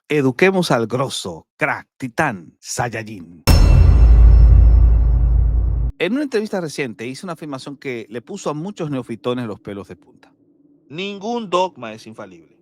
Eduquemos al grosso, crack, titán, Saiyajin. En una entrevista reciente hice una afirmación que le puso a muchos neofitones los pelos de punta. Ningún dogma es infalible.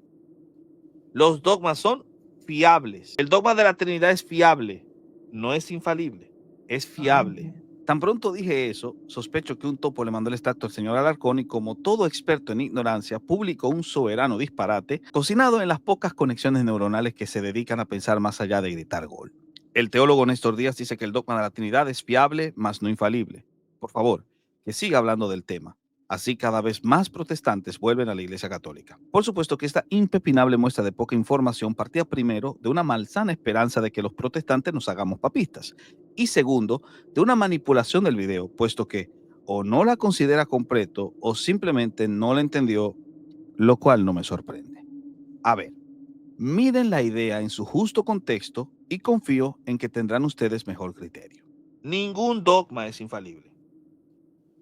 Los dogmas son fiables. El dogma de la Trinidad es fiable, no es infalible, es fiable. Tan pronto dije eso, sospecho que un topo le mandó el extracto al señor Alarcón y, como todo experto en ignorancia, publicó un soberano disparate cocinado en las pocas conexiones neuronales que se dedican a pensar más allá de gritar gol. El teólogo Néstor Díaz dice que el dogma de la Trinidad es fiable, mas no infalible. Por favor, que siga hablando del tema. Así cada vez más protestantes vuelven a la Iglesia Católica. Por supuesto que esta impepinable muestra de poca información partía primero de una malsana esperanza de que los protestantes nos hagamos papistas, y segundo, de una manipulación del video, puesto que o no la considera completo o simplemente no la entendió, lo cual no me sorprende. A ver, miren la idea en su justo contexto y confío en que tendrán ustedes mejor criterio. Ningún dogma es infalible.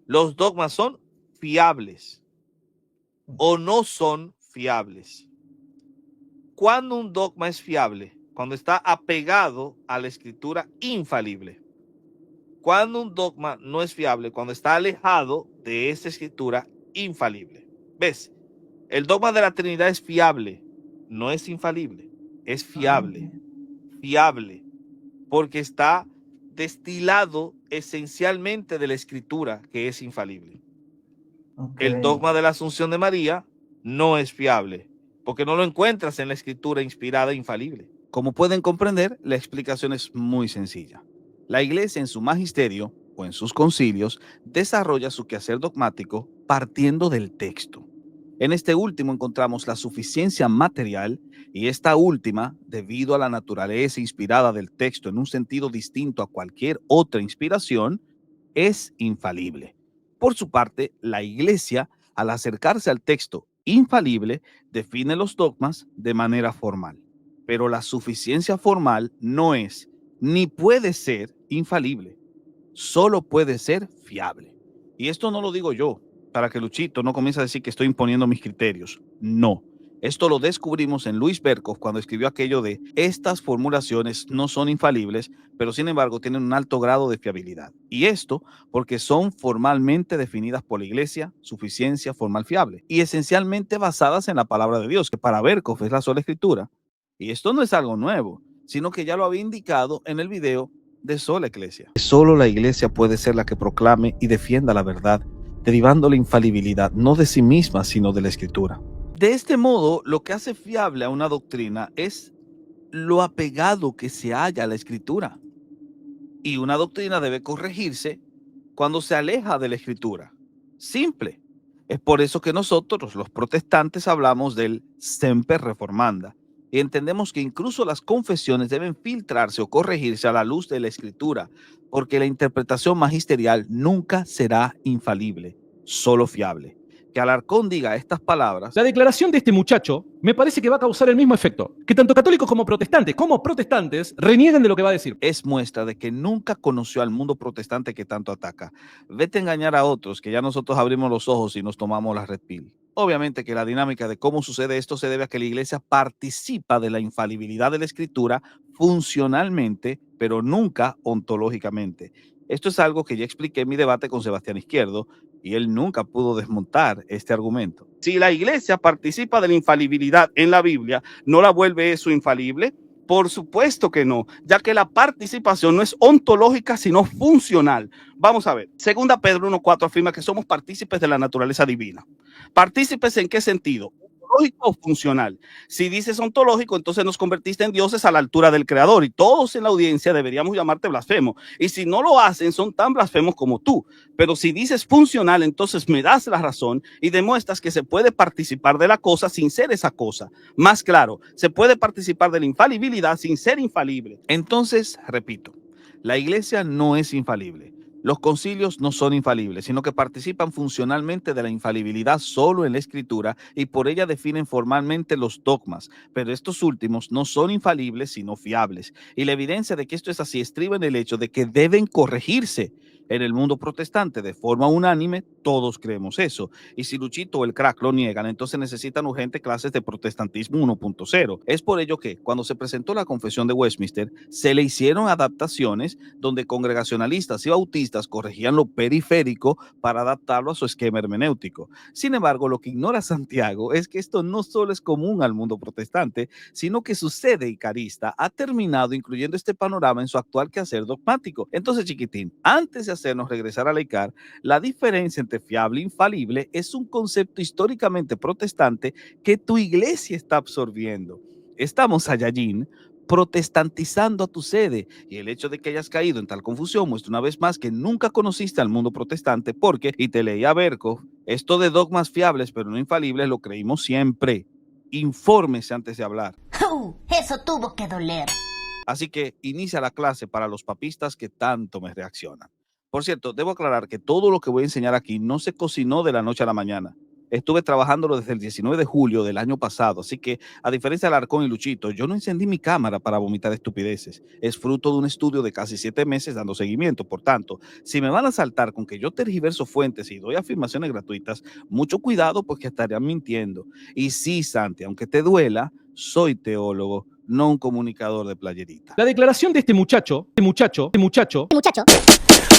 Los dogmas son fiables o no son fiables. ¿Cuándo un dogma es fiable? Cuando está apegado a la escritura infalible. Cuando un dogma no es fiable, cuando está alejado de esa escritura infalible. ¿Ves? El dogma de la Trinidad es fiable, no es infalible, es fiable. Fiable, porque está destilado esencialmente de la escritura, que es infalible. El dogma de la Asunción de María no es fiable, porque no lo encuentras en la escritura inspirada e infalible. Como pueden comprender, la explicación es muy sencilla. La Iglesia en su magisterio o en sus concilios desarrolla su quehacer dogmático partiendo del texto. En este último encontramos la suficiencia material y esta última, debido a la naturaleza inspirada del texto en un sentido distinto a cualquier otra inspiración, es infalible. Por su parte, la Iglesia, al acercarse al texto infalible, define los dogmas de manera formal. Pero la suficiencia formal no es ni puede ser infalible, solo puede ser fiable. Y esto no lo digo yo para que Luchito no comience a decir que estoy imponiendo mis criterios. No. Esto lo descubrimos en Luis Berkhoff cuando escribió aquello de: estas formulaciones no son infalibles, pero sin embargo tienen un alto grado de fiabilidad. Y esto porque son formalmente definidas por la Iglesia, suficiencia formal fiable, y esencialmente basadas en la palabra de Dios, que para Berkhoff es la sola escritura. Y esto no es algo nuevo, sino que ya lo había indicado en el video de Sola Iglesia. Solo la Iglesia puede ser la que proclame y defienda la verdad, derivando la infalibilidad no de sí misma, sino de la Escritura. De este modo, lo que hace fiable a una doctrina es lo apegado que se halla a la Escritura. Y una doctrina debe corregirse cuando se aleja de la Escritura. Simple. Es por eso que nosotros, los protestantes, hablamos del semper reformanda y entendemos que incluso las confesiones deben filtrarse o corregirse a la luz de la Escritura, porque la interpretación magisterial nunca será infalible, solo fiable. Que Alarcón diga estas palabras. La declaración de este muchacho me parece que va a causar el mismo efecto, que tanto católicos como protestantes renieguen de lo que va a decir. Es muestra de que nunca conoció al mundo protestante que tanto ataca. Vete a engañar a otros, que ya nosotros abrimos los ojos y nos tomamos la red pill. Obviamente que la dinámica de cómo sucede esto se debe a que la Iglesia participa de la infalibilidad de la Escritura funcionalmente, pero nunca ontológicamente. Esto es algo que ya expliqué en mi debate con Sebastián Izquierdo y él nunca pudo desmontar este argumento. Si la Iglesia participa de la infalibilidad en la Biblia, ¿no la vuelve eso infalible? Por supuesto que no, ya que la participación no es ontológica, sino funcional. Vamos a ver, segunda Pedro 1:4 afirma que somos partícipes de la naturaleza divina. ¿Partícipes en qué sentido? ¿Ontológico o funcional? Si dices ontológico, entonces nos convertiste en dioses a la altura del Creador y todos en la audiencia deberíamos llamarte blasfemo. Y si no lo hacen, son tan blasfemos como tú. Pero si dices funcional, entonces me das la razón y demuestras que se puede participar de la cosa sin ser esa cosa. Más claro, se puede participar de la infalibilidad sin ser infalible. Entonces, repito, la Iglesia no es infalible, Los concilios no son infalibles, sino que participan funcionalmente de la infalibilidad solo en la escritura y por ella definen formalmente los dogmas, pero estos últimos no son infalibles sino fiables. Y la evidencia de que esto es así estriba en el hecho de que deben corregirse. En el mundo protestante, de forma unánime, todos creemos eso. Y si Luchito o el crack lo niegan, entonces necesitan urgente clases de protestantismo 1.0. Es por ello que, cuando se presentó la Confesión de Westminster, se le hicieron adaptaciones donde congregacionalistas y bautistas corregían lo periférico para adaptarlo a su esquema hermenéutico. Sin embargo, lo que ignora Santiago es que esto no solo es común al mundo protestante, sino que su sede icarista ha terminado incluyendo este panorama en su actual quehacer dogmático. Entonces, chiquitín, antes de hacernos regresar a la ICAR, la diferencia entre fiable e infalible es un concepto históricamente protestante que tu iglesia está absorbiendo. Estamos, Saiyajin, protestantizando a tu sede, y el hecho de que hayas caído en tal confusión muestra una vez más que nunca conociste al mundo protestante porque, y te leía Berkov, esto de dogmas fiables pero no infalibles lo creímos siempre. Infórmese antes de hablar. Eso tuvo que doler. Así que inicia la clase para los papistas que tanto me reaccionan. Por cierto, debo aclarar que todo lo que voy a enseñar aquí no se cocinó de la noche a la mañana. Estuve trabajándolo desde el 19 de julio del año pasado, así que, a diferencia de Alarcón y Luchito, yo no encendí mi cámara para vomitar estupideces. Es fruto de un estudio de casi 7 meses dando seguimiento. Por tanto, si me van a saltar con que yo tergiverso fuentes y doy afirmaciones gratuitas, mucho cuidado porque estarían mintiendo. Y sí, Santi, aunque te duela, soy teólogo, no un comunicador de playerita. La declaración de este muchacho.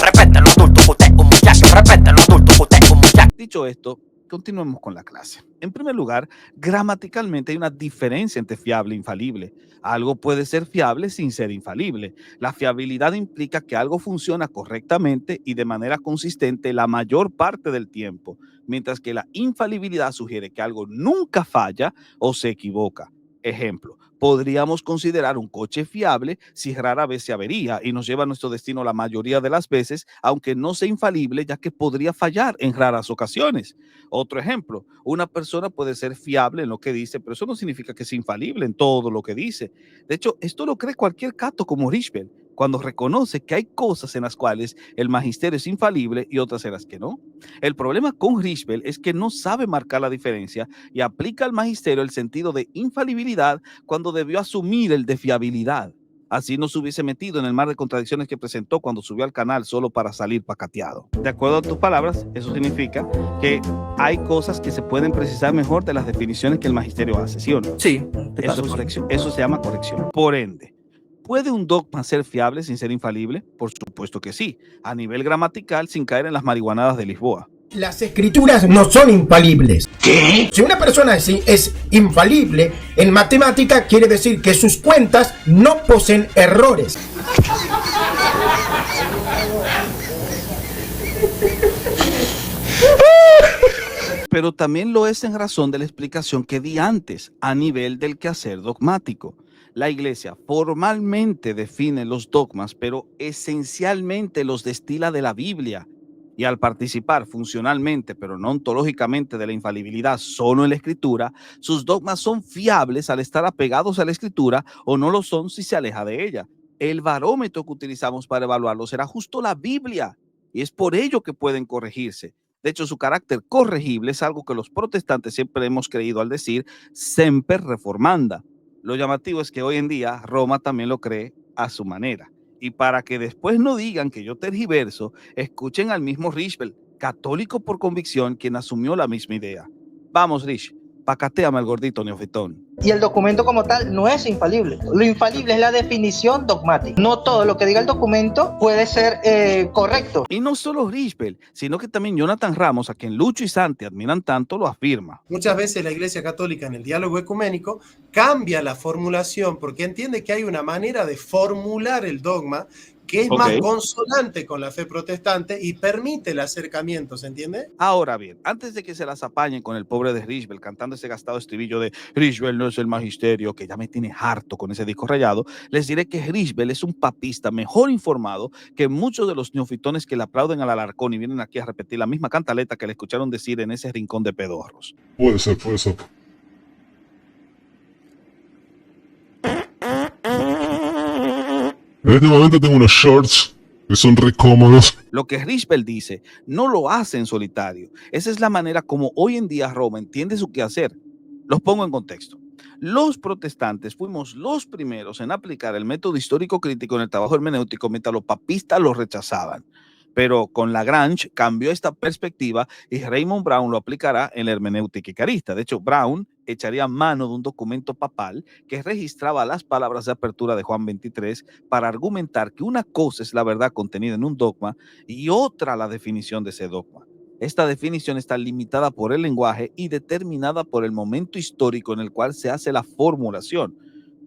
Respétalo, adulto, usted un muchacho. Respétalo, adulto, usted un muchacho. Dicho esto, continuemos con la clase. En primer lugar, gramaticalmente hay una diferencia entre fiable e infalible. Algo puede ser fiable sin ser infalible. La fiabilidad implica que algo funciona correctamente y de manera consistente la mayor parte del tiempo, mientras que la infalibilidad sugiere que algo nunca falla o se equivoca. Ejemplo, podríamos considerar un coche fiable si rara vez se avería y nos lleva a nuestro destino la mayoría de las veces, aunque no sea infalible, ya que podría fallar en raras ocasiones. Otro ejemplo, una persona puede ser fiable en lo que dice, pero eso no significa que sea infalible en todo lo que dice. De hecho, esto lo cree cualquier cato como Richbel, cuando reconoce que hay cosas en las cuales el magisterio es infalible y otras en las que no. El problema con Richbel es que no sabe marcar la diferencia y aplica al magisterio el sentido de infalibilidad cuando debió asumir el de fiabilidad. Así no se hubiese metido en el mar de contradicciones que presentó cuando subió al canal solo para salir pacateado. De acuerdo a tus palabras, eso significa que hay cosas que se pueden precisar mejor de las definiciones que el magisterio hace, ¿sí o no? Sí, Eso es corrección. Eso se llama corrección. Por ende, ¿puede un dogma ser fiable sin ser infalible? Por supuesto que sí, a nivel gramatical sin caer en las marihuanadas de Lisboa. Las escrituras no son infalibles. ¿Qué? Si una persona es infalible en matemática, quiere decir que sus cuentas no poseen errores. Pero también lo es en razón de la explicación que di antes a nivel del quehacer dogmático. La Iglesia formalmente define los dogmas, pero esencialmente los destila de la Biblia. Y al participar funcionalmente, pero no ontológicamente, de la infalibilidad solo en la Escritura, sus dogmas son fiables al estar apegados a la Escritura o no lo son si se aleja de ella. El barómetro que utilizamos para evaluarlo será justo la Biblia, y es por ello que pueden corregirse. De hecho, su carácter corregible es algo que los protestantes siempre hemos creído al decir semper reformanda. Lo llamativo es que hoy en día Roma también lo cree a su manera. Y para que después no digan que yo tergiverso, escuchen al mismo Richbel, católico por convicción, quien asumió la misma idea. Vamos, Rich, pacateame al gordito neofitón. Y el documento como tal no es infalible. Lo infalible es la definición dogmática. No todo lo que diga el documento puede ser correcto. Y no solo Richbel, sino que también Jonathan Ramos, a quien Lucho y Santi admiran tanto, lo afirma. Muchas veces la Iglesia Católica en el diálogo ecuménico cambia la formulación porque entiende que hay una manera de formular el dogma que es más consonante con la fe protestante y permite el acercamiento, ¿se entiende? Ahora bien, antes de que se las apañen con el pobre de Richbel cantando ese gastado estribillo de Richbel no es el magisterio, que ya me tiene harto con ese disco rayado, les diré que Richbel es un papista mejor informado que muchos de los neofitones que le aplauden al Alarcón y vienen aquí a repetir la misma cantaleta que le escucharon decir en ese rincón de pedorros. Puede ser, puede ser. En este momento tengo unos shorts Son re cómodos. Lo que Richbel dice, no lo hace en solitario. Esa es la manera como hoy en día Roma entiende su quehacer. Los pongo en contexto. Los protestantes fuimos los primeros en aplicar el método histórico crítico en el trabajo hermenéutico, mientras los papistas lo rechazaban. Pero con Lagrange cambió esta perspectiva y Raymond Brown lo aplicará en la hermenéutica icarista. De hecho, Brown echaría mano de un documento papal que registraba las palabras de apertura de Juan 23 para argumentar que una cosa es la verdad contenida en un dogma y otra la definición de ese dogma. Esta definición está limitada por el lenguaje y determinada por el momento histórico en el cual se hace la formulación.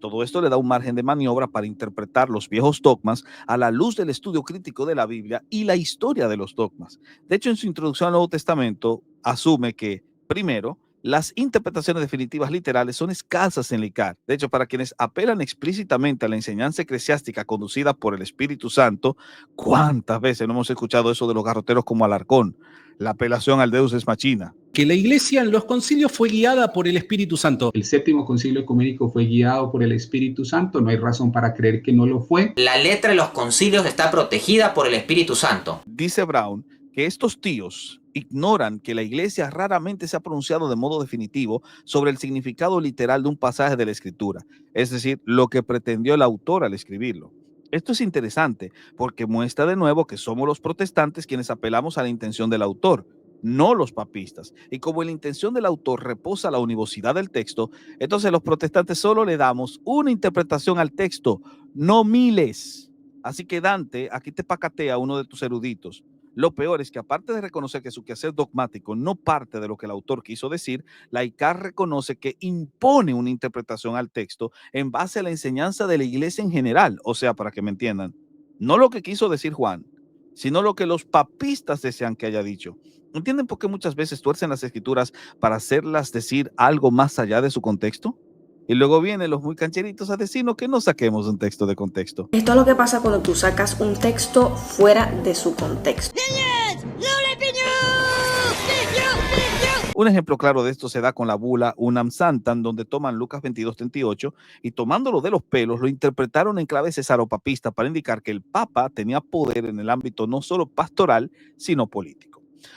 Todo esto le da un margen de maniobra para interpretar los viejos dogmas a la luz del estudio crítico de la Biblia y la historia de los dogmas. De hecho, en su introducción al Nuevo Testamento, asume que, primero, las interpretaciones definitivas literales son escasas en la ICAR. De hecho, para quienes apelan explícitamente a la enseñanza eclesiástica conducida por el Espíritu Santo, ¿cuántas veces no hemos escuchado eso de los garroteros como Alarcón? La apelación al Deus ex machina. Que la iglesia en los concilios fue guiada por el Espíritu Santo. El séptimo concilio ecuménico fue guiado por el Espíritu Santo, no hay razón para creer que no lo fue. La letra de los concilios está protegida por el Espíritu Santo. Dice Brown que estos tíos ignoran que la iglesia raramente se ha pronunciado de modo definitivo sobre el significado literal de un pasaje de la escritura, es decir, lo que pretendió el autor al escribirlo. Esto es interesante porque muestra de nuevo que somos los protestantes quienes apelamos a la intención del autor, no los papistas. Y como la intención del autor reposa la univocidad del texto, entonces los protestantes solo le damos una interpretación al texto, no miles. Así que Dante, aquí te pacatea uno de tus eruditos. Lo peor es que aparte de reconocer que su quehacer dogmático no parte de lo que el autor quiso decir, la ICAR reconoce que impone una interpretación al texto en base a la enseñanza de la iglesia en general. O sea, para que me entiendan, no lo que quiso decir Juan, sino lo que los papistas desean que haya dicho. ¿Entienden por qué muchas veces tuercen las escrituras para hacerlas decir algo más allá de su contexto? Y luego vienen los muy cancheritos a decirnos que no saquemos un texto de contexto. Esto es lo que pasa cuando tú sacas un texto fuera de su contexto. Un ejemplo claro de esto se da con la bula Unam Santam, donde toman Lucas 22:38 y tomándolo de los pelos lo interpretaron en clave cesaropapista para indicar que el Papa tenía poder en el ámbito no solo pastoral, sino político.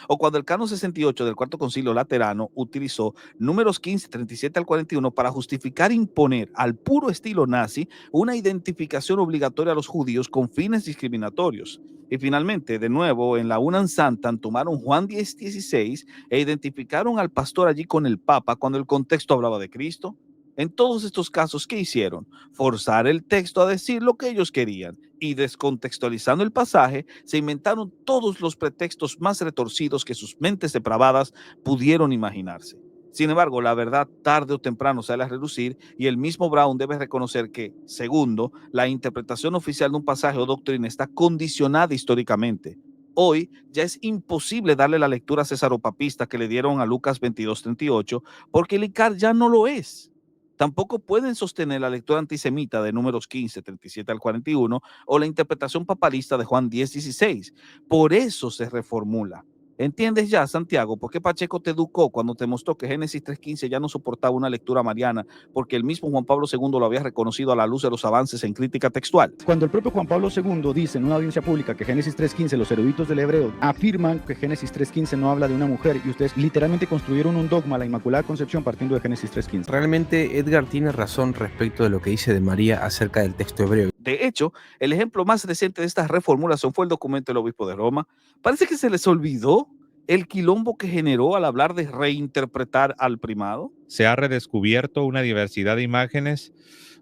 O cuando el Canon 68 del Cuarto Concilio Laterano utilizó números 15, 37 al 41 para justificar imponer al puro estilo nazi una identificación obligatoria a los judíos con fines discriminatorios. Y finalmente, de nuevo, en la Unam Santam tomaron Juan 10:16 e identificaron al pastor allí con el Papa cuando el contexto hablaba de Cristo. En todos estos casos, ¿qué hicieron? Forzar el texto a decir lo que ellos querían y descontextualizando el pasaje, se inventaron todos los pretextos más retorcidos que sus mentes depravadas pudieron imaginarse. Sin embargo, la verdad tarde o temprano sale a relucir y el mismo Brown debe reconocer que, segundo, la interpretación oficial de un pasaje o doctrina está condicionada históricamente. Hoy ya es imposible darle la lectura cesaropapista que le dieron a Lucas 22:38 porque el ICAR ya no lo es. Tampoco pueden sostener la lectura antisemita de números 15, 37 al 41 o la interpretación papalista de Juan 10:16. Por eso se reformula. ¿Entiendes ya, Santiago, por qué Pacheco te educó cuando te mostró que Génesis 3:15 ya no soportaba una lectura mariana porque el mismo Juan Pablo II lo había reconocido a la luz de los avances en crítica textual? Cuando el propio Juan Pablo II dice en una audiencia pública que Génesis 3:15, los eruditos del hebreo afirman que Génesis 3:15 no habla de una mujer y ustedes literalmente construyeron un dogma, la Inmaculada Concepción, partiendo de Génesis 3:15. Realmente Edgar tiene razón respecto de lo que dice de María acerca del texto hebreo. De hecho, el ejemplo más reciente de esta reformulación fue el documento del obispo de Roma. Parece que se les olvidó el quilombo que generó al hablar de reinterpretar al primado. Se ha redescubierto una diversidad de imágenes.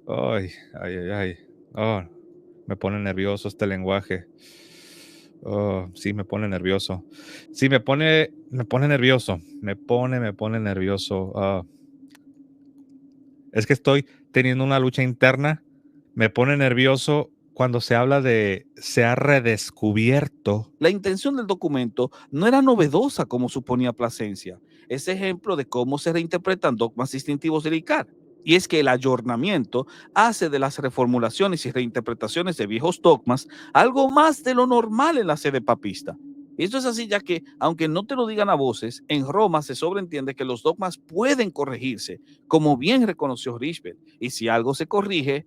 Ay, ay, ay, ay. Oh, me pone nervioso este lenguaje. Oh, sí, me pone nervioso. Sí, me pone nervioso. Me pone nervioso. Es que estoy teniendo una lucha interna. Me pone nervioso cuando se habla de se ha redescubierto. La intención del documento no era novedosa como suponía Plasencia. Es ejemplo de cómo se reinterpretan dogmas distintivos del ICAR. Y es que el ayornamiento hace de las reformulaciones y reinterpretaciones de viejos dogmas algo más de lo normal en la sede papista. Y esto es así ya que, aunque no te lo digan a voces, en Roma se sobreentiende que los dogmas pueden corregirse, como bien reconoció Richbel. Y si algo se corrige,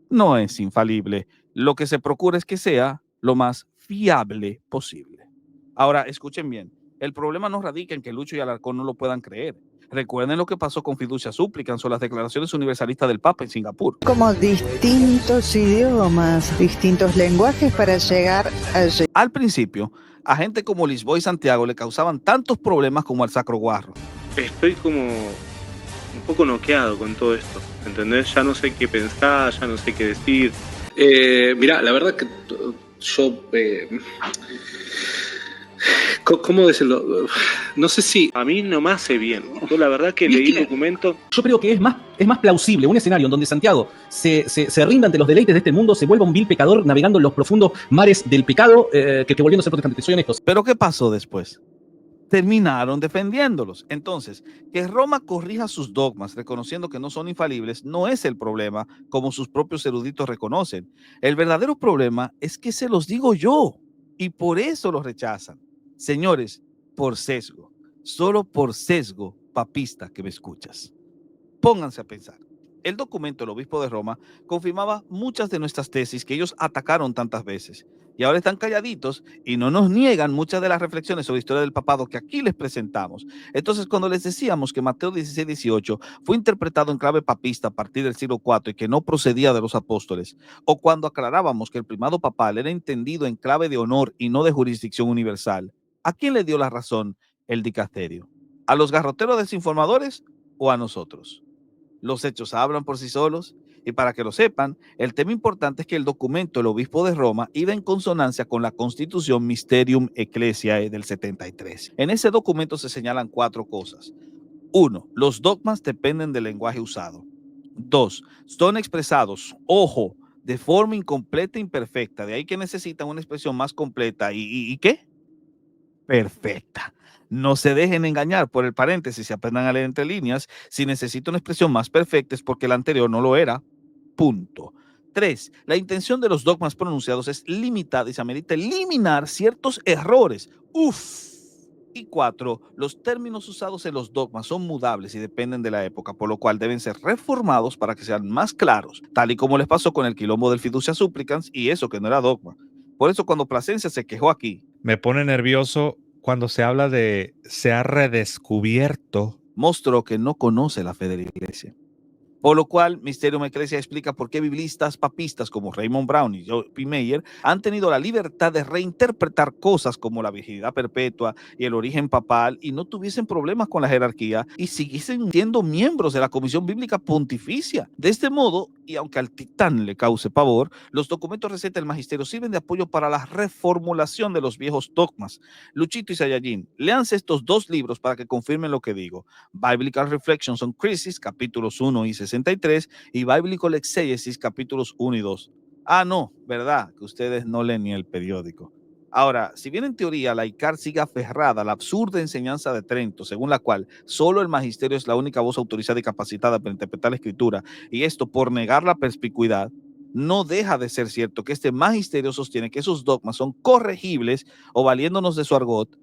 no es infalible. Lo que se procura es que sea lo más fiable posible. Ahora, escuchen bien, el problema no radica en que Lucho y Alarcón no lo puedan creer. Recuerden lo que pasó con Fiducia Supplicans o las declaraciones universalistas del Papa en Singapur. Como distintos idiomas, distintos lenguajes para llegar a... Al principio, a gente como Lisboa y Santiago le causaban tantos problemas como al Sacro Guarro. Estoy como un poco noqueado con todo esto, ¿entendés? Ya no sé qué pensar, ya no sé qué decir. Mirá, la verdad que yo... ¿Cómo decirlo? No sé si a mí no me hace bien. Yo la verdad que leí el documento. Yo creo que es más plausible un escenario en donde Santiago se rinda ante los deleites de este mundo, se vuelva un vil pecador navegando en los profundos mares del pecado, que volviendo a ser protestante. Soy honesto. ¿Pero qué pasó después? Terminaron defendiéndolos. Entonces, que Roma corrija sus dogmas reconociendo que no son infalibles no es el problema, como sus propios eruditos reconocen. El verdadero problema es que se los digo yo y por eso los rechazan. Señores, por sesgo, solo por sesgo papista que me escuchas. Pónganse a pensar. El documento del obispo de Roma confirmaba muchas de nuestras tesis que ellos atacaron tantas veces y ahora están calladitos y no nos niegan muchas de las reflexiones sobre la historia del papado que aquí les presentamos. Entonces, cuando les decíamos que Mateo 16-18 fue interpretado en clave papista a partir del siglo IV y que no procedía de los apóstoles, o cuando aclarábamos que el primado papal era entendido en clave de honor y no de jurisdicción universal, ¿a quién le dio la razón el dicasterio? ¿A los garroteros desinformadores o a nosotros? Los hechos hablan por sí solos y para que lo sepan, el tema importante es que el documento del obispo de Roma iba en consonancia con la Constitución Mysterium Ecclesiae del 73. En ese documento se señalan 4 cosas. 1. Los dogmas dependen del lenguaje usado. 2. Son expresados, ojo, de forma incompleta e imperfecta. De ahí que necesitan una expresión más completa. ¿Y qué? Perfecta. No se dejen engañar por el paréntesis y aprendan a leer entre líneas. Si necesito una expresión más perfecta es porque la anterior no lo era. Punto. 3. La intención de los dogmas pronunciados es limitada y se amerita eliminar ciertos errores. Y 4. Los términos usados en los dogmas son mudables y dependen de la época, por lo cual deben ser reformados para que sean más claros, tal y como les pasó con el quilombo del Fiducia Supplicans y eso que no era dogma. Por eso cuando Plasencia se quejó aquí. Me pone nervioso cuando se habla de se ha redescubierto. Mostró que no conoce la fe de la iglesia. Por lo cual, Mysterium Ecclesiae explica por qué biblistas papistas como Raymond Brown y Joe P. Meyer han tenido la libertad de reinterpretar cosas como la virginidad perpetua y el origen papal y no tuviesen problemas con la jerarquía y siguiesen siendo miembros de la Comisión Bíblica Pontificia. De este modo, y aunque al titán le cause pavor, los documentos receta del magisterio sirven de apoyo para la reformulación de los viejos dogmas. Luchito y Sayajin, léanse estos 2 libros para que confirmen lo que digo. Biblical Reflections on Crisis, capítulos 1 y 63, y Biblical Exegesis, capítulos 1 y 2. Ah, no, ¿verdad? Que ustedes no leen ni el periódico. Ahora, si bien en teoría la ICAR sigue aferrada a la absurda enseñanza de Trento, según la cual solo el magisterio es la única voz autorizada y capacitada para interpretar la escritura, y esto por negar la perspicuidad, no deja de ser cierto que este magisterio sostiene que esos dogmas son corregibles o, valiéndonos de su argot,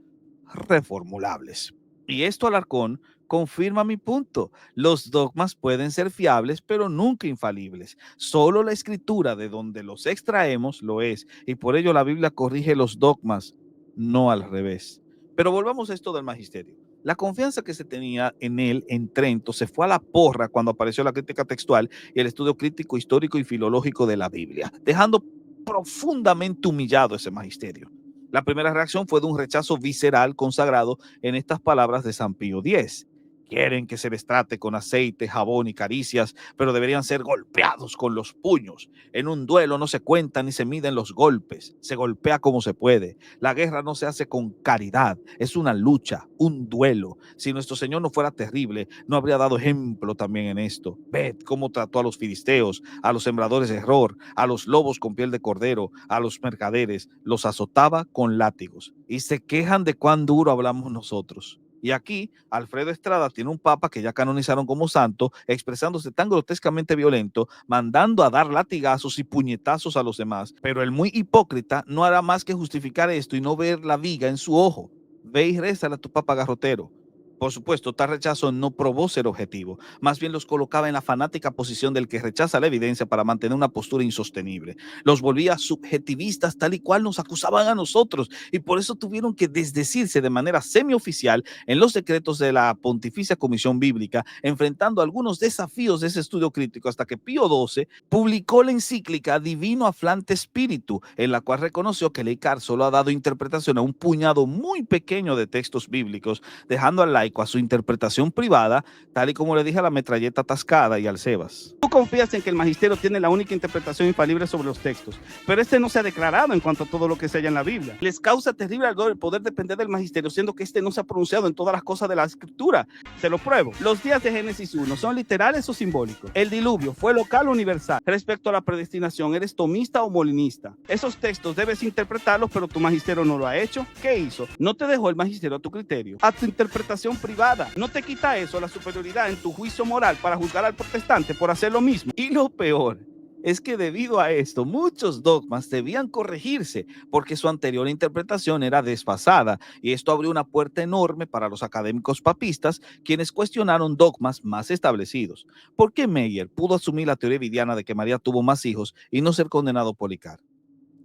reformulables. Y esto, Alarcón, confirma mi punto. Los dogmas pueden ser fiables, pero nunca infalibles. Solo la escritura de donde los extraemos lo es, y por ello la Biblia corrige los dogmas, no al revés. Pero volvamos a esto del magisterio. La confianza que se tenía en él en Trento se fue a la porra cuando apareció la crítica textual y el estudio crítico, histórico y filológico de la Biblia, dejando profundamente humillado ese magisterio. La primera reacción fue de un rechazo visceral consagrado en estas palabras de San Pío X. Quieren que se les trate con aceite, jabón y caricias, pero deberían ser golpeados con los puños. En un duelo no se cuentan ni se miden los golpes, se golpea como se puede. La guerra no se hace con caridad, es una lucha, un duelo. Si nuestro Señor no fuera terrible, no habría dado ejemplo también en esto. Ved cómo trató a los filisteos, a los sembradores de error, a los lobos con piel de cordero, a los mercaderes, los azotaba con látigos. Y se quejan de cuán duro hablamos nosotros. Y aquí, Alfredo Estrada tiene un papa que ya canonizaron como santo, expresándose tan grotescamente violento, mandando a dar latigazos y puñetazos a los demás. Pero el muy hipócrita no hará más que justificar esto y no ver la viga en su ojo. Ve y rézale a tu papa garrotero. Por supuesto, tal rechazo no probó ser objetivo, más bien los colocaba en la fanática posición del que rechaza la evidencia para mantener una postura insostenible. Los volvía subjetivistas tal y cual nos acusaban a nosotros, y por eso tuvieron que desdecirse de manera semioficial en los decretos de la Pontificia Comisión Bíblica, enfrentando algunos desafíos de ese estudio crítico hasta que Pío XII publicó la encíclica Divino Afflante Spiritu, en la cual reconoció que Leicart solo ha dado interpretación a un puñado muy pequeño de textos bíblicos, dejando al laico a su interpretación privada, tal y como le dije a la metralleta atascada y al Sebas. Tú confías en que el magisterio tiene la única interpretación infalible sobre los textos, pero este no se ha declarado en cuanto a todo lo que se halla en la Biblia. Les causa terrible ardor el poder depender del magisterio, siendo que este no se ha pronunciado en todas las cosas de la escritura. Se lo pruebo. Los días de Génesis 1 son literales o simbólicos. El diluvio fue local o universal. Respecto a la predestinación, ¿eres tomista o molinista? Esos textos debes interpretarlos, pero tu magisterio no lo ha hecho. ¿Qué hizo? No te dejó el magisterio a tu criterio, a tu interpretación privada. No te quita eso la superioridad en tu juicio moral para juzgar al protestante por hacer lo mismo. Y lo peor es que debido a esto, muchos dogmas debían corregirse porque su anterior interpretación era desfasada, y esto abrió una puerta enorme para los académicos papistas, quienes cuestionaron dogmas más establecidos. ¿Por qué Meyer pudo asumir la teoría vidiana de que María tuvo más hijos y no ser condenado por Policarpo?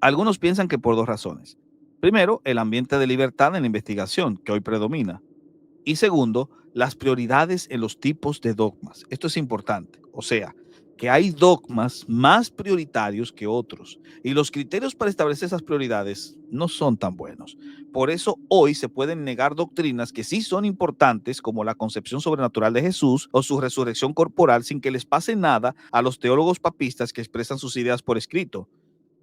Algunos piensan que por dos razones. Primero, el ambiente de libertad en la investigación que hoy predomina. Y segundo, las prioridades en los tipos de dogmas. Esto es importante. O sea, que hay dogmas más prioritarios que otros, y los criterios para establecer esas prioridades no son tan buenos. Por eso hoy se pueden negar doctrinas que sí son importantes, como la concepción sobrenatural de Jesús o su resurrección corporal, sin que les pase nada a los teólogos papistas que expresan sus ideas por escrito.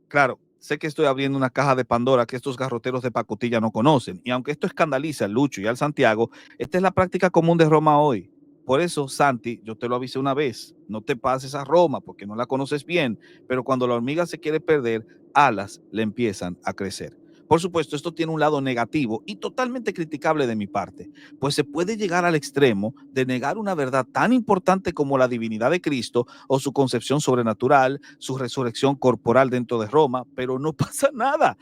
Claro, sé que estoy abriendo una caja de Pandora que estos garroteros de pacotilla no conocen, y aunque esto escandaliza al Lucho y al Santiago, esta es la práctica común de Roma hoy. Por eso, Santi, yo te lo avisé una vez, no te pases a Roma porque no la conoces bien, pero cuando la hormiga se quiere perder, alas le empiezan a crecer. Por supuesto, esto tiene un lado negativo y totalmente criticable de mi parte, pues se puede llegar al extremo de negar una verdad tan importante como la divinidad de Cristo o su concepción sobrenatural, su resurrección corporal dentro de Roma, pero no pasa nada.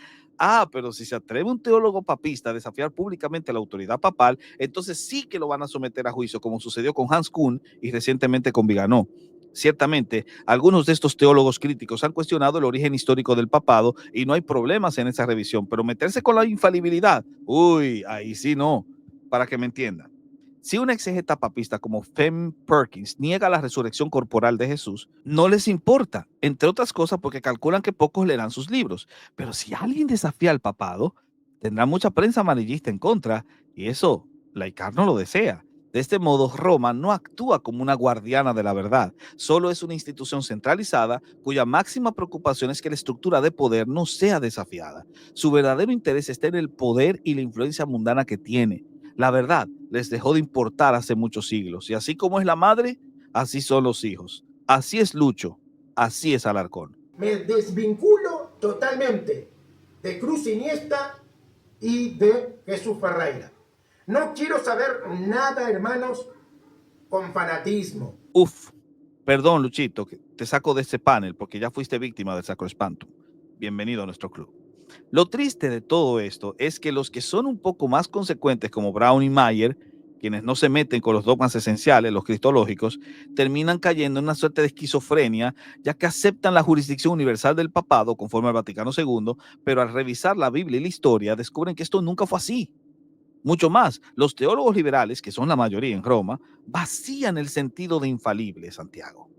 Pero si se atreve un teólogo papista a desafiar públicamente a la autoridad papal, entonces sí que lo van a someter a juicio, como sucedió con Hans Kuhn y recientemente con Viganó. Ciertamente, algunos de estos teólogos críticos han cuestionado el origen histórico del papado y no hay problemas en esa revisión, pero meterse con la infalibilidad, ahí sí no, para que me entiendan. Si un exegeta papista como Fem Perkins niega la resurrección corporal de Jesús, no les importa, entre otras cosas porque calculan que pocos leerán sus libros. Pero si alguien desafía al papado, tendrá mucha prensa amarillista en contra, y eso Leicart no lo desea. De este modo, Roma no actúa como una guardiana de la verdad, solo es una institución centralizada cuya máxima preocupación es que la estructura de poder no sea desafiada. Su verdadero interés está en el poder y la influencia mundana que tiene. La verdad les dejó de importar hace muchos siglos, y así como es la madre, así son los hijos. Así es Lucho, así es Alarcón. Me desvinculo totalmente de Cruz Iniesta y de Jesús Ferreira. No quiero saber nada, hermanos, con fanatismo. Perdón, Luchito, que te saco de ese panel porque ya fuiste víctima del sacroespanto. Bienvenido a nuestro club. Lo triste de todo esto es que los que son un poco más consecuentes, como Brown y Mayer, quienes no se meten con los dogmas esenciales, los cristológicos, terminan cayendo en una suerte de esquizofrenia, ya que aceptan la jurisdicción universal del papado conforme al Vaticano II, pero al revisar la Biblia y la historia descubren que esto nunca fue así. Mucho más, los teólogos liberales, que son la mayoría en Roma, vacían el sentido de infalible, Santiago,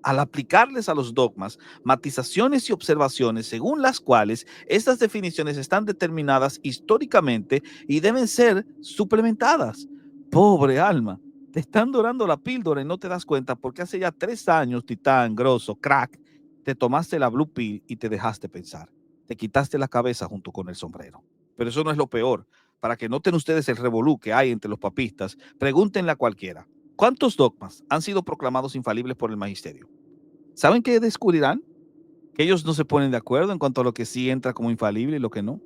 al aplicarles a los dogmas matizaciones y observaciones según las cuales estas definiciones están determinadas históricamente y deben ser suplementadas. Pobre alma, te están dorando la píldora y no te das cuenta porque hace ya 3 años, titán, grosso, crack, te tomaste la blue pill y te dejaste pensar. Te quitaste la cabeza junto con el sombrero. Pero eso no es lo peor. Para que noten ustedes el revolú que hay entre los papistas, pregúntenle a cualquiera. ¿Cuántos dogmas han sido proclamados infalibles por el magisterio? ¿Saben qué descubrirán? Que ellos no se ponen de acuerdo en cuanto a lo que sí entra como infalible y lo que no.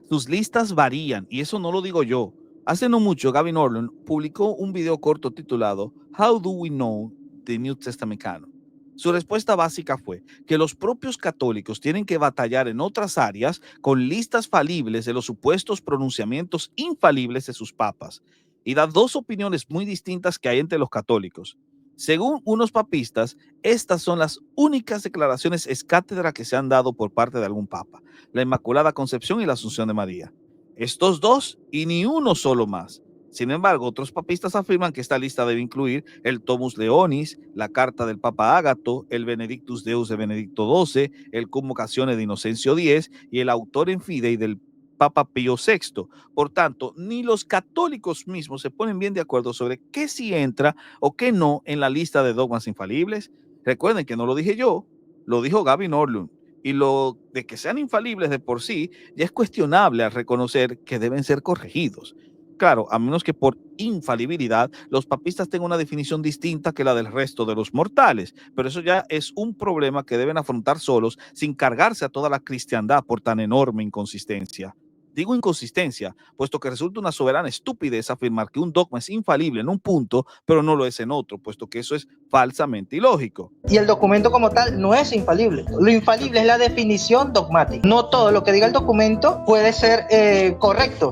Sus listas varían, y eso no lo digo yo. Hace no mucho, Gavin Orlund publicó un video corto titulado How do we know the New Testament Canon? Su respuesta básica fue que los propios católicos tienen que batallar en otras áreas con listas falibles de los supuestos pronunciamientos infalibles de sus papas. y da dos opiniones muy distintas que hay entre los católicos. Según unos papistas, estas son las únicas declaraciones ex cátedra que se han dado por parte de algún papa: la Inmaculada Concepción y la Asunción de María. Estos dos y ni uno solo más. Sin embargo, otros papistas afirman que esta lista debe incluir el Tomus Leonis, la carta del Papa Ágato, el Benedictus Deus de Benedicto XII, el Convocazione de Inocencio X y el Autor in Fidei del Papa Pío VI. Por tanto, ni los católicos mismos se ponen bien de acuerdo sobre qué sí entra o qué no en la lista de dogmas infalibles. Recuerden que no lo dije yo, lo dijo Gaby Norlund. Y lo de que sean infalibles de por sí ya es cuestionable al reconocer que deben ser corregidos. Claro, a menos que por infalibilidad los papistas tengan una definición distinta que la del resto de los mortales, pero eso ya es un problema que deben afrontar solos sin cargarse a toda la cristiandad por tan enorme inconsistencia. Digo inconsistencia, puesto que resulta una soberana estupidez afirmar que un dogma es infalible en un punto, pero no lo es en otro, puesto que eso es falsamente ilógico. Y el documento como tal no es infalible. Lo infalible es la definición dogmática. No todo lo que diga el documento puede ser correcto.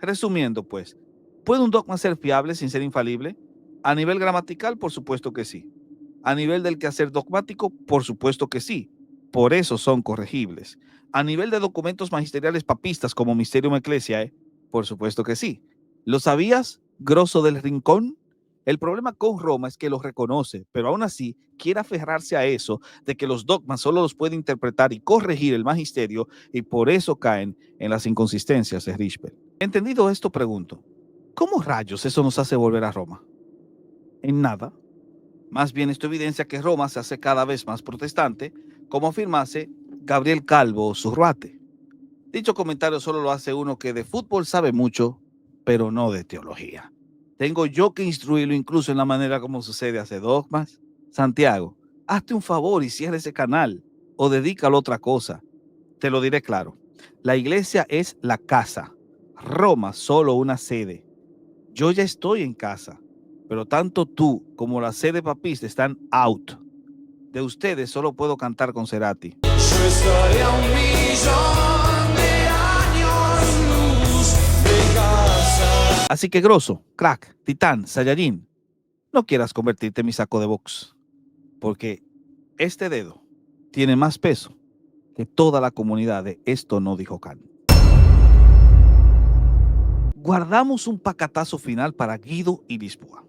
Resumiendo, pues, ¿puede un dogma ser fiable sin ser infalible? A nivel gramatical, por supuesto que sí. A nivel del quehacer dogmático, por supuesto que sí. Por eso son corregibles. A nivel de documentos magisteriales papistas como Mysterium Ecclesiae, por supuesto que sí. ¿Lo sabías, grosso del rincón? El problema con Roma es que los reconoce, pero aún así quiere aferrarse a eso de que los dogmas solo los puede interpretar y corregir el magisterio, y por eso caen en las inconsistencias de Richbert. Entendido esto, pregunto, ¿cómo rayos eso nos hace volver a Roma? En nada. Más bien esto evidencia que Roma se hace cada vez más protestante, como afirmase Gabriel Calvo Zurruate. Dicho comentario solo lo hace uno que de fútbol sabe mucho, pero no de teología. ¿Tengo yo que instruirlo incluso en la manera como sucede hace dogmas? Santiago, hazte un favor y cierra ese canal o dedícalo a otra cosa. Te lo diré claro. La iglesia es la casa. Roma solo una sede. Yo ya estoy en casa, pero tanto tú como la sede papista están out. De ustedes solo puedo cantar con Cerati. Yo estaré a 1.000.000 de años luz de casa. Así que grosso, crack, titán, Saiyajin, no quieras convertirte en mi saco de box, porque este dedo tiene más peso que toda la comunidad de Esto No Dijo Kant. Guardamos un pacatazo final para Guido y Lisboa.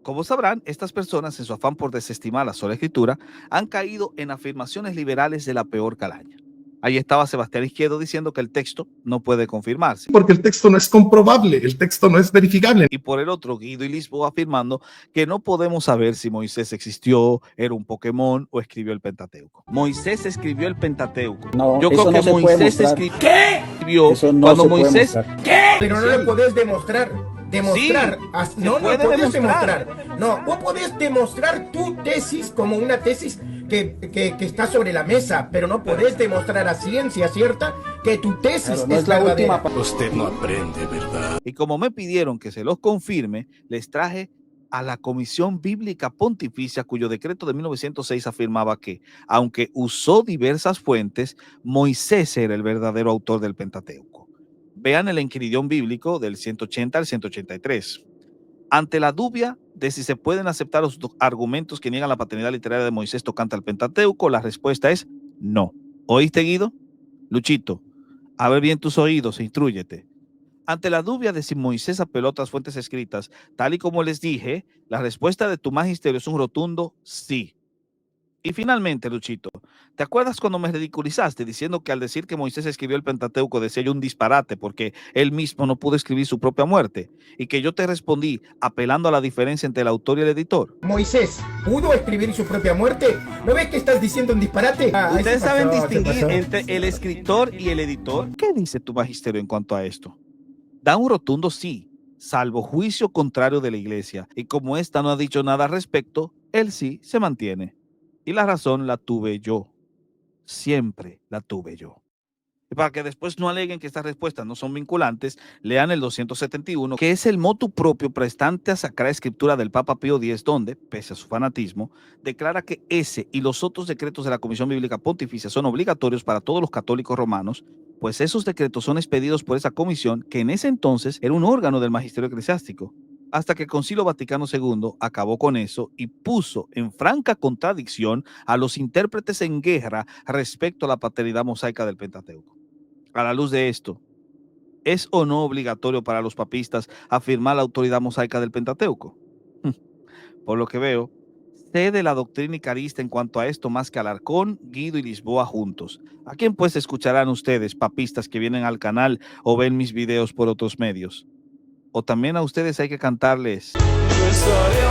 Como sabrán, estas personas, en su afán por desestimar la sola escritura, han caído en afirmaciones liberales de la peor calaña. Ahí estaba Sebastián Izquierdo diciendo que el texto no puede confirmarse. Porque el texto no es comprobable, el texto no es verificable. Y por el otro, Guido y Lisboa afirmando que no podemos saber si Moisés existió, era un Pokémon o escribió el Pentateuco. Moisés escribió el Pentateuco. No, yo creo que Moisés escribió. ¿Qué? Eso no cuando Moisés. ¿Qué? Pero no lo podés demostrar. Demostrar. Sí, no lo podés demostrar. No, vos podés demostrar tu tesis como una tesis que está sobre la mesa, pero no podés demostrar a ciencia cierta que tu tesis es la verdadera. Usted no aprende, ¿verdad? Y como me pidieron que se los confirme, les traje a la Comisión Bíblica Pontificia, cuyo decreto de 1906 afirmaba que, aunque usó diversas fuentes, Moisés era el verdadero autor del Pentateuco. Vean el Enquiridión Bíblico del 180 al 183. Ante la duda de si se pueden aceptar los argumentos que niegan la paternidad literaria de Moisés tocante al Pentateuco, la respuesta es no. ¿Oíste, Guido? Luchito, abre bien tus oídos e instrúyete. Ante la duda de si Moisés apeló a otras fuentes escritas, tal y como les dije, la respuesta de tu magisterio es un rotundo sí. Y finalmente, Luchito, ¿te acuerdas cuando me ridiculizaste diciendo que al decir que Moisés escribió el Pentateuco decía yo un disparate porque él mismo no pudo escribir su propia muerte? Y que yo te respondí apelando a la diferencia entre el autor y el editor. ¿Moisés pudo escribir su propia muerte? ¿No ves que estás diciendo un disparate? ¿Ustedes saben distinguir entre el escritor y el editor? ¿Qué dice tu magisterio en cuanto a esto? Da un rotundo sí, salvo juicio contrario de la iglesia. Y como ésta no ha dicho nada al respecto, el sí se mantiene. Y la razón la tuve yo. Siempre la tuve yo. Y para que después no aleguen que estas respuestas no son vinculantes, lean el 271, que es el motu propio prestante a Sacra Escritura del Papa Pío X, donde, pese a su fanatismo, declara que ese y los otros decretos de la Comisión Bíblica Pontificia son obligatorios para todos los católicos romanos, pues esos decretos son expedidos por esa comisión, que en ese entonces era un órgano del magisterio eclesiástico, hasta que el Concilio Vaticano II acabó con eso y puso en franca contradicción a los intérpretes en guerra respecto a la paternidad mosaica del Pentateuco. A la luz de esto, ¿es o no obligatorio para los papistas afirmar la autoridad mosaica del Pentateuco? Por lo que veo, sé de la doctrina icarista en cuanto a esto más que Alarcón, Guido y Lisboa juntos. ¿A quién pues escucharán ustedes, papistas que vienen al canal o ven mis videos por otros medios? O también a ustedes hay que cantarles. Yo estaré